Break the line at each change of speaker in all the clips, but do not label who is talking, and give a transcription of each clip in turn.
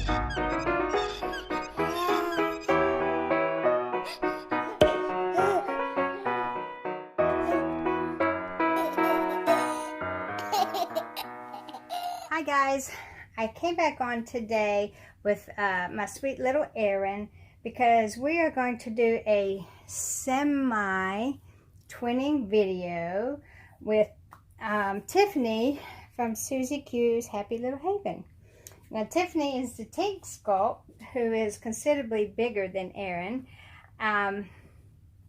Hi guys, I came back on today with my sweet little Erin because we are going to do a semi-twinning video with Tiffany from Suzy Q's Happy Little Haven. Now Tiffany is the Tink sculpt, who is considerably bigger than Erin, and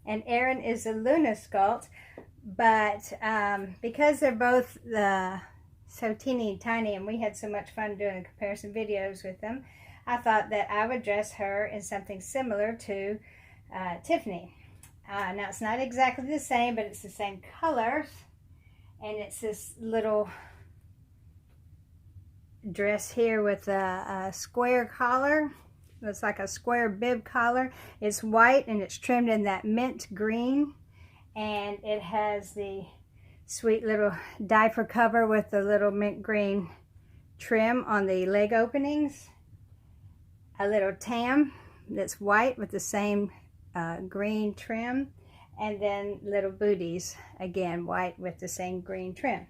Erin is the Luna sculpt, but because they're both so teeny tiny and we had so much fun doing comparison videos with them, I thought that I would dress her in something similar to Tiffany. Now it's not exactly the same, but it's the same colors, and it's this little dress here with a square collar. It's like a square bib collar. It's white and it's trimmed in that mint green, and it has the sweet little diaper cover with the little mint green trim on the leg openings, a little tam that's white with the same green trim, and then little booties, again white with the same green trim.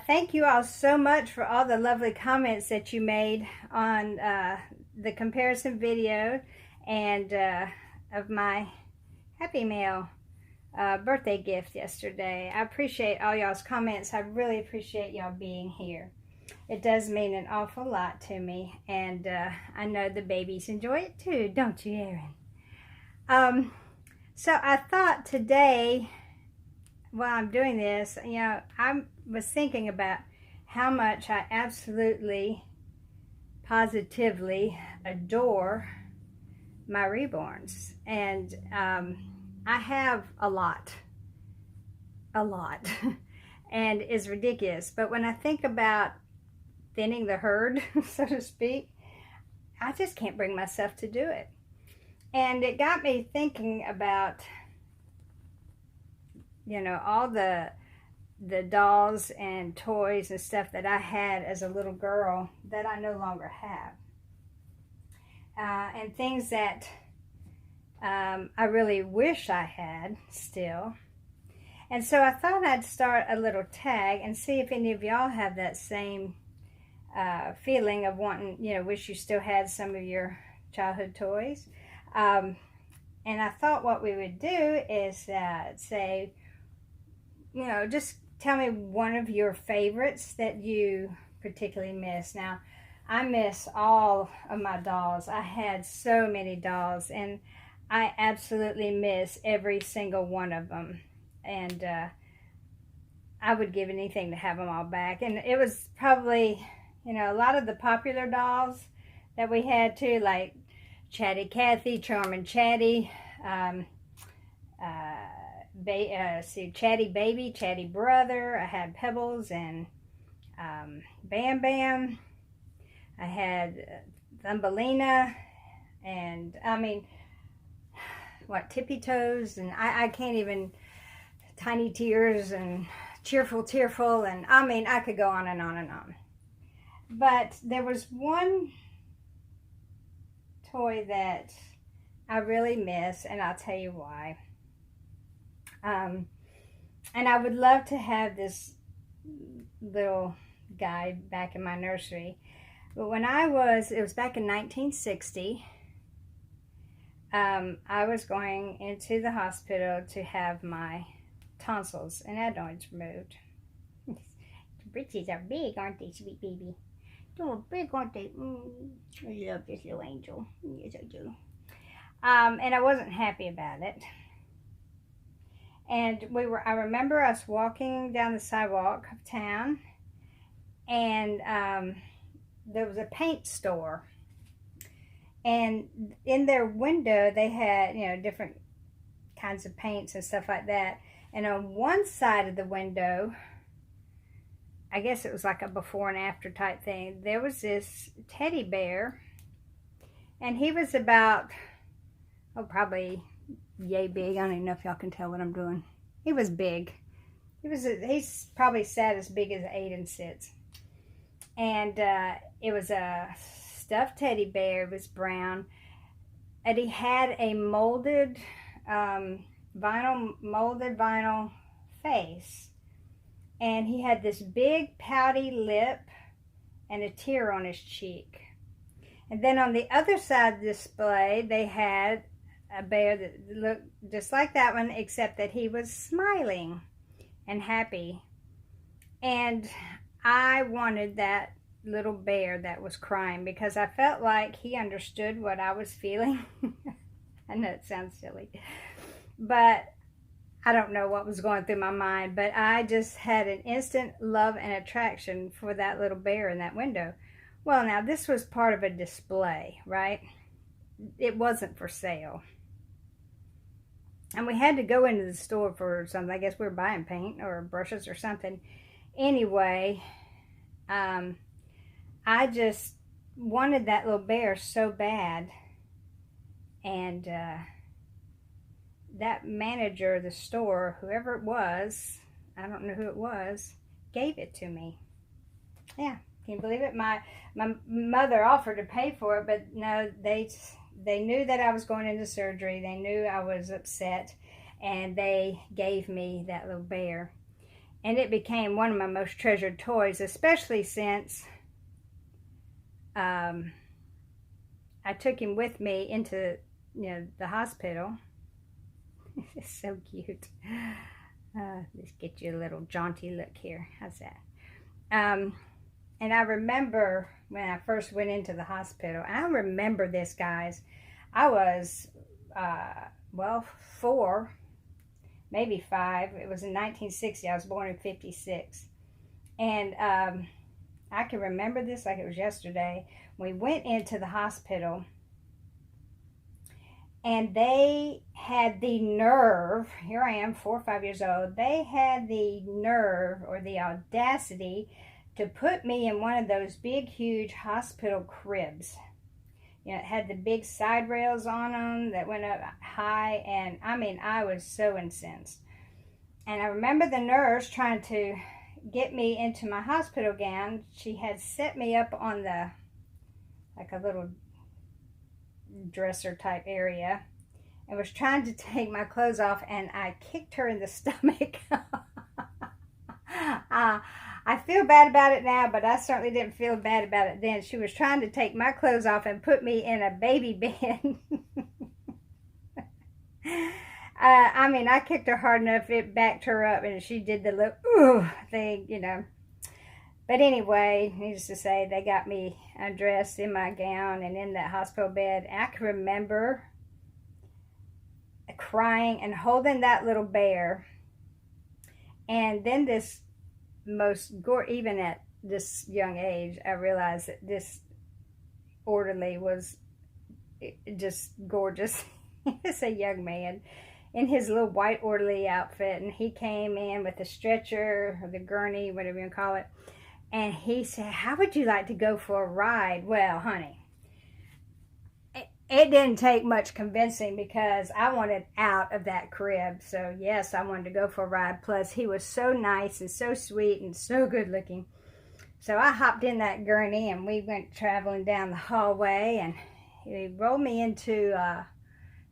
Thank you all so much for all the lovely comments that you made on the comparison video and of my Happy Mail birthday gift yesterday. I appreciate all y'all's comments. I really appreciate y'all being here. It does mean an awful lot to me, and I know the babies enjoy it too, don't you, Erin? So I thought today, while I'm doing this, you know, I was thinking about how much I absolutely, positively adore my reborns, and I have a lot, and it's ridiculous. But when I think about thinning the herd, so to speak, I just can't bring myself to do it. And it got me thinking about, you know, all the dolls and toys and stuff that I had as a little girl that I no longer have, and things that I really wish I had still. And so I thought I'd start a little tag and see if any of y'all have that same feeling of wanting, you know, wish you still had some of your childhood toys. And I thought what we would do is say, you know, just tell me one of your favorites that you particularly miss. Now, I miss all of my dolls. I had so many dolls, and I absolutely miss every single one of them, and I would give anything to have them all back. And it was probably, you know, a lot of the popular dolls that we had too, like Chatty Cathy, Charmin' Chatty, Chatty Baby, Chatty Brother. I had Pebbles and Bam Bam. I had Thumbelina, and I mean, what, Tippy Toes, and I can't even, Tiny Tears, and Tearful, and I mean, I could go on and on and on. But there was one toy that I really miss, and I'll tell you why. And I would love to have this little guy back in my nursery. But when it was back in 1960, I was going into the hospital to have my tonsils and adenoids removed. The britches are big, aren't they, sweet baby? They're big, aren't they? I love this little angel. Yes, I do. And I wasn't happy about it. And I remember us walking down the sidewalk of town, and there was a paint store. And in their window, they had, you know, different kinds of paints and stuff like that. And on one side of the window, I guess it was like a before and after type thing, there was this teddy bear. And he was about, oh, probably yay big. I don't even know if y'all can tell what I'm doing. He was big. He's probably sat as big as Aiden sits. And it was a stuffed teddy bear. It was brown. And he had a molded vinyl face. And he had this big pouty lip and a tear on his cheek. And then on the other side of the display, they had a bear that looked just like that one, except that he was smiling and happy. And I wanted that little bear that was crying because I felt like he understood what I was feeling. I know it sounds silly, but I don't know what was going through my mind, but I just had an instant love and attraction for that little bear in that window. Well, now this was part of a display, right? It wasn't for sale. And we had to go into the store for something. I guess we were buying paint or brushes or something. Anyway, I just wanted that little bear so bad. And that manager of the store, whoever it was, I don't know who it was, gave it to me. Yeah, can you believe it? My mother offered to pay for it, but no, they knew that I was going into surgery. They knew I was upset, and they gave me that little bear. And it became one of my most treasured toys, especially since I took him with me into, the hospital. It's so cute. Let's get you a little jaunty look here. How's that? And I remember when I first went into the hospital, I remember this, guys. I was, 4, maybe 5. It was in 1960. I was born in 56. And I can remember this like it was yesterday. We went into the hospital, and they had the nerve, here I am, 4 or 5 years old, they had the nerve or the audacity to put me in one of those big, huge hospital cribs. It had the big side rails on them that went up high, and I mean, I was so incensed. And I remember the nurse trying to get me into my hospital gown. She had set me up on the, like a little dresser type area, and was trying to take my clothes off, and I kicked her in the stomach. I feel bad about it now, but I certainly didn't feel bad about it then. She was trying to take my clothes off and put me in a baby bed. I mean, I kicked her hard enough, it backed her up, and she did the little ooh thing, But anyway, needless to say, they got me undressed in my gown and in that hospital bed. I can remember crying and holding that little bear. And then this even at this young age, I realized that this orderly was just gorgeous. He's a young man in his little white orderly outfit, and he came in with the stretcher or the gurney, whatever you call it. And he said, "How would you like to go for a ride?" Well, honey, it didn't take much convincing because I wanted out of that crib. So yes, I wanted to go for a ride. Plus, he was so nice and so sweet and so good looking. So I hopped in that gurney, and we went traveling down the hallway, and he rolled me into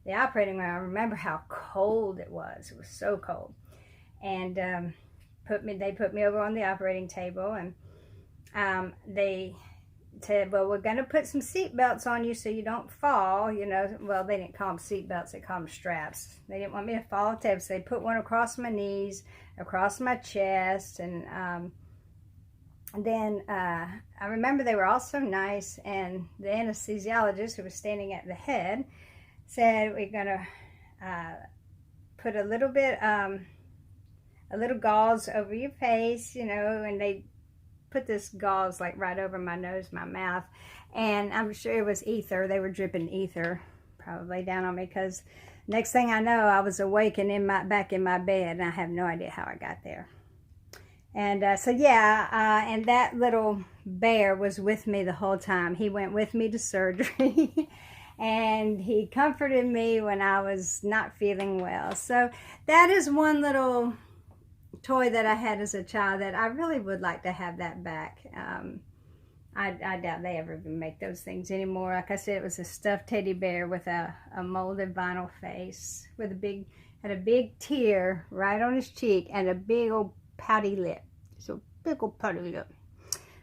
the operating room. I remember how cold it was. It was so cold. And they put me over on the operating table, and they said, "Well, we're going to put some seat belts on you so you don't fall." Well, they didn't call them seat belts, they called them straps. They didn't want me to fall off the table, so they put one across my knees, across my chest, and then I remember they were all so nice, and the anesthesiologist, who was standing at the head, said, "We're going to put a little gauze over your face," and they put this gauze like right over my nose, my mouth, and I'm sure it was ether. They were dripping ether probably down on me, because next thing I know, I was awake and back in my bed, and I have no idea how I got there. And so yeah, and that little bear was with me the whole time. He went with me to surgery. And he comforted me when I was not feeling well. So that is one little toy that I had as a child that I really would like to have that back. I doubt they ever even make those things anymore. Like I said, it was a stuffed teddy bear with a molded vinyl face with had a big tear right on his cheek and a big old pouty lip. So big old pouty lip.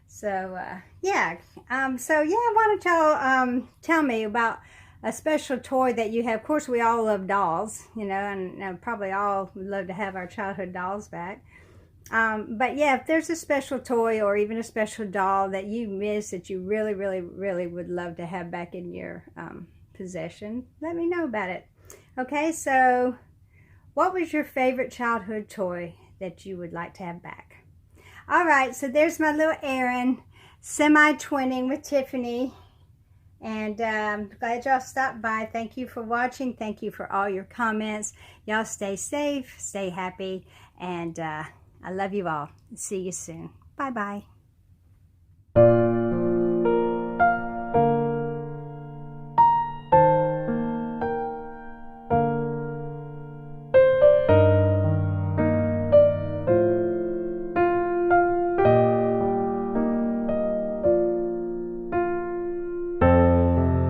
So yeah. So yeah, why don't y'all tell me about a special toy that you have. Of course, we all love dolls, you know, and probably all would love to have our childhood dolls back. But yeah, if there's a special toy or even a special doll that you miss that you really, really, really would love to have back in your possession, let me know about it. Okay, so what was your favorite childhood toy that you would like to have back? All right, so there's my little Erin, semi-twinning with Tiffany. And glad y'all stopped by. Thank you for watching. Thank you for all your comments. Y'all stay safe, stay happy, and I love you all. See you soon. Bye-bye.